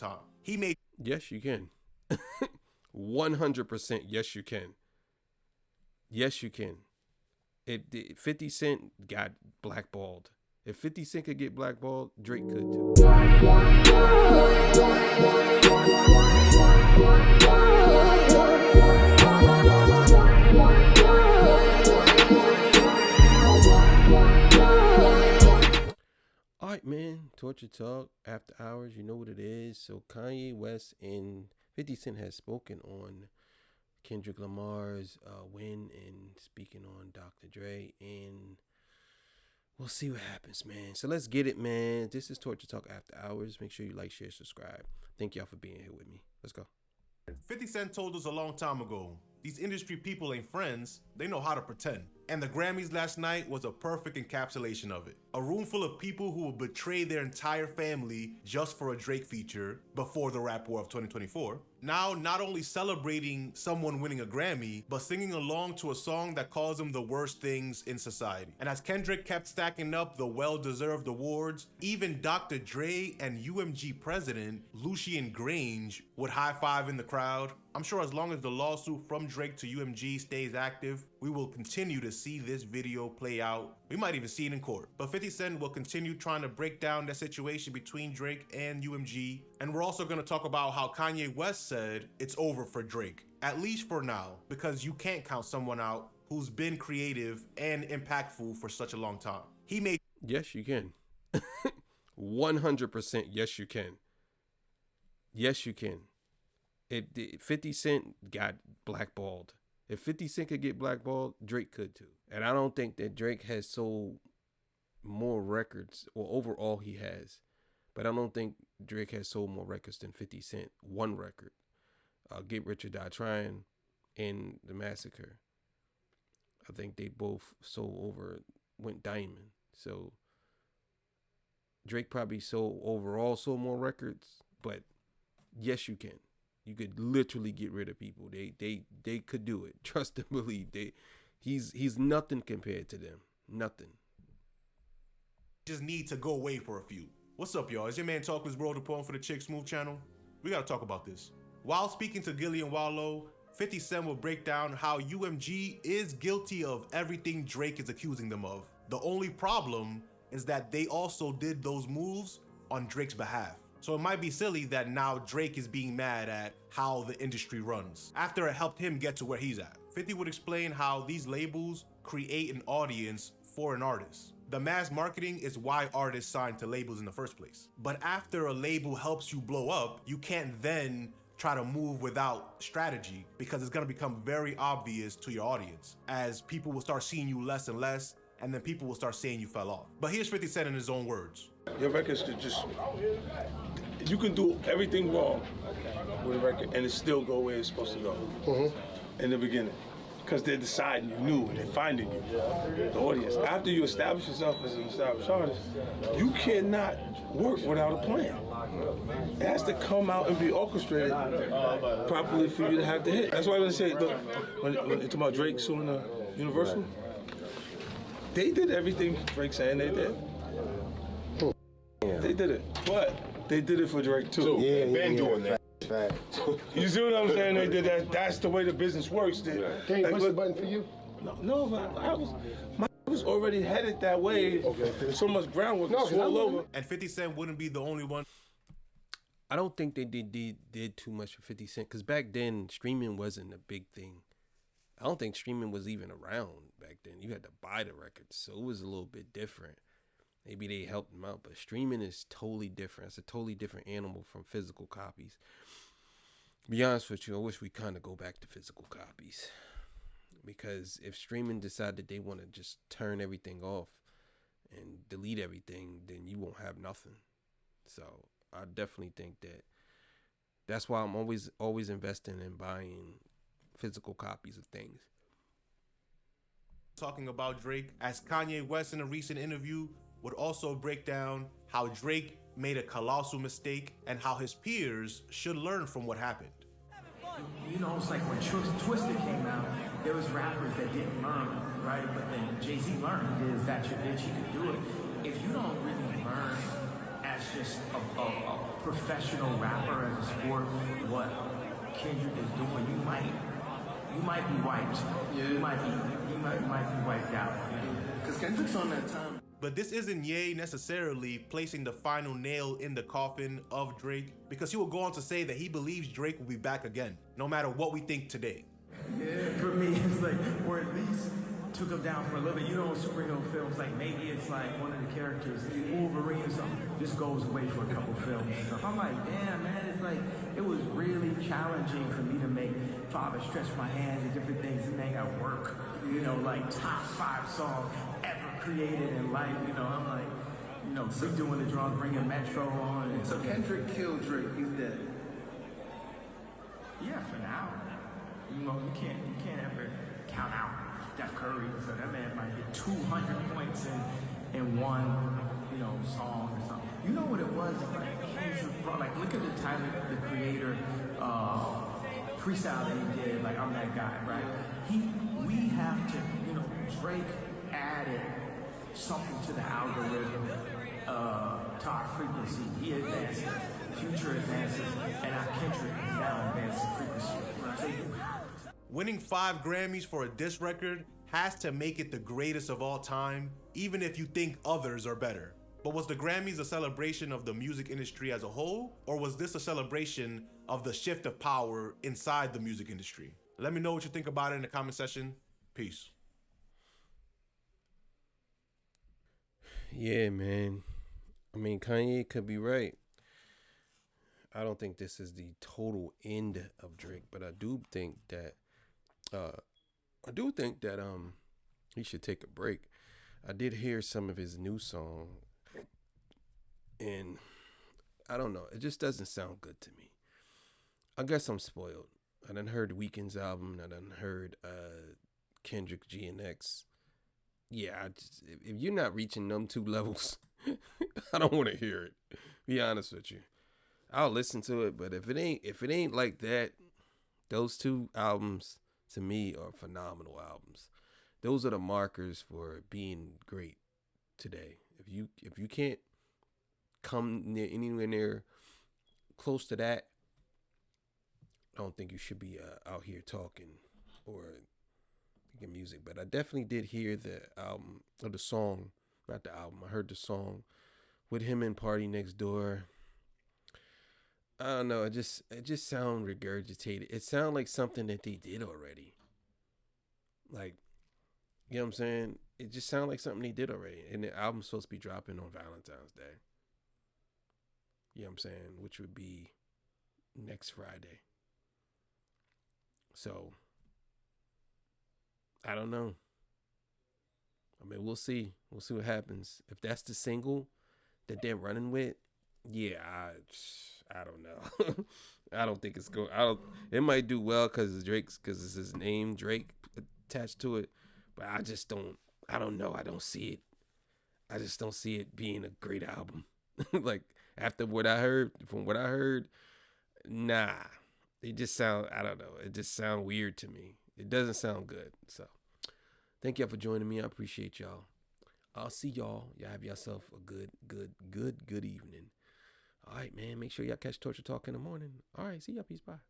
time. He made... Yes, you can. 100% yes, you can. Yes, you can. 50 Cent got blackballed. If 50 Cent could get blackballed, Drake could too. All right, man. Torture Talk, After Hours, you know what it is. So Kanye West and 50 Cent has spoken on Kendrick Lamar's win and speaking on Dr. Dre, and we'll see what happens, man. So let's get it, man. This is Torture Talk After Hours. Make sure you like, share, subscribe. Thank y'all for being here with me. Let's go. 50 Cent told us a long time ago, these industry people ain't friends, they know how to pretend. And the Grammys last night was a perfect encapsulation of it. A room full of people who will betray their entire family just for a Drake feature before the rap war of 2024. Now, not only celebrating someone winning a Grammy, but singing along to a song that calls them the worst things in society. And as Kendrick kept stacking up the well-deserved awards, even Dr. Dre and UMG president Lucian Grange would high-five in the crowd. I'm sure as long as the lawsuit from Drake to UMG stays active, we will continue to see this video play out. We might even see it in court. But 50 Cent will continue trying to break down the situation between Drake and UMG. And we're also going to talk about how Kanye West said it's over for Drake, at least for now, because you can't count someone out who's been creative and impactful for such a long time. He made... Yes, you can. 100% yes, you can. Yes, you can. 50 Cent got blackballed. If 50 Cent could get blackballed, Drake could too. And I don't think that Drake has sold more records, or overall he has, but I don't think Drake has sold more records than 50 Cent. One record, Get Rich or Die Trying and The Massacre. I think they both went diamond. So Drake probably sold more records, but yes, you can. You could literally get rid of people. They could do it. Trust and believe. He's nothing compared to them. Nothing. Just need to go away for a few. What's up, y'all? It's your man Talkless Bro, the poem for the Chick Smooth channel. We gotta talk about this. While speaking to Gillian Wallow, 50 Cent will break down how UMG is guilty of everything Drake is accusing them of. The only problem is that they also did those moves on Drake's behalf. So it might be silly that now Drake is being mad at how the industry runs, after it helped him get to where he's at. 50 would explain how these labels create an audience for an artist. The mass marketing is why artists sign to labels in the first place. But after a label helps you blow up, you can't then try to move without strategy, because it's gonna become very obvious to your audience as people will start seeing you less and less, and then people will start saying you fell off. But here's 50 Cent in his own words. Your records could just, you can do everything wrong with a record and it still go where it's supposed to go in the beginning. Because they're deciding you new and they're finding you, the audience. After you establish yourself as an established artist, you cannot work without a plan. It has to come out and be orchestrated properly for you to have the hit. That's why when I say, look, when you talk about Drake suing the Universal, they did everything Drake saying they did. They did it, but they did it for Drake too. Yeah, been doing that. You see what I'm saying? They did that. That's the way the business works. Can you push the button for you? No, I was already headed that way. So much groundwork all over. And 50 Cent wouldn't be the only one. I don't think they did too much for 50 Cent, because back then streaming wasn't a big thing. I don't think streaming was even around back then. You had to buy the records, so it was a little bit different. Maybe they helped them out, but streaming is totally different. It's a totally different animal from physical copies. To be honest with you, I wish we kind of go back to physical copies, because if streaming decided they want to just turn everything off and delete everything, then you won't have nothing. So I definitely think that's why I'm always investing in buying physical copies of things. Talking about Drake, as Kanye West in a recent interview would also break down how Drake made a colossal mistake and how his peers should learn from what happened. You know, it's like when Twisted came out, there was rappers that didn't learn, right? But then Jay-Z learned, is that your bitch, he could do it. If you don't really learn as just a professional rapper as a sport, what Kendrick is doing, you might be wiped. Yeah. You might be wiped out. Because Kendrick's on that time. But this isn't Ye necessarily placing the final nail in the coffin of Drake, because he will go on to say that he believes Drake will be back again, no matter what we think today. Yeah, for me, it's like, or at least took him down for a little bit. You know, in superhero films, like maybe it's like one of the characters, Wolverine or something, just goes away for a couple films and stuff. I'm like, damn, man, it's like, it was really challenging for me to make Father Stretch My Hands and different things and make it work. You know, like top 5 song ever created in life. You know, I'm like, you know, so doing the drums, bringing Metro on. And so Kendrick killed Drake. He's dead. Yeah, for now. You know, you can't ever count out Steph Curry. So that man might get 200 points in one, you know, song or something. You know what it was? Like Kendrick brought, like, look at the Tyler, the Creator, freestyle that he did. Like, I'm that guy, right? We have to, you know, Drake added something to the algorithm, to our frequency. He advances, Future advances, and our Kendrick is now advancing frequency. Right? So you have to. Winning 5 Grammys for a diss record has to make it the greatest of all time, even if you think others are better. But was the Grammys a celebration of the music industry as a whole, or was this a celebration of the shift of power inside the music industry? Let me know what you think about it in the comment section. Peace. Yeah, man. I mean, Kanye could be right. I don't think this is the total end of Drake, but I do think that he should take a break. I did hear some of his new song, and I don't know. It just doesn't sound good to me. I guess I'm spoiled. I done heard Weeknd's album. I done heard Kendrick G and X. Yeah, if you're not reaching them 2 levels, I don't want to hear it. Be honest with you. I'll listen to it, but if it ain't like that, those 2 albums to me are phenomenal albums. Those are the markers for being great today. If you can't come anywhere near close to that, I don't think you should be out here talking or making music. But I definitely did hear the album, or the song, not the album. I heard the song with him and Party Next Door. I don't know. It just sound regurgitated. It sound like something that they did already. Like, you know what I'm saying? It just sound like something they did already. And the album's supposed to be dropping on Valentine's Day. You know what I'm saying? Which would be next Friday. So, I don't know. I mean, we'll see. We'll see what happens. If that's the single that they're running with, yeah, I don't know. I don't think it's going. It might do well because it's his name, Drake, attached to it. But I just don't. I don't know. I don't see it. I just don't see it being a great album. Like, after what I heard, nah. It just sound. I don't know. It just sound weird to me. It doesn't sound good. So, thank y'all for joining me. I appreciate y'all. I'll see y'all. Y'all have yourself a good evening. All right, man. Make sure y'all catch Torture Talk in the morning. All right. See y'all. Peace. Bye.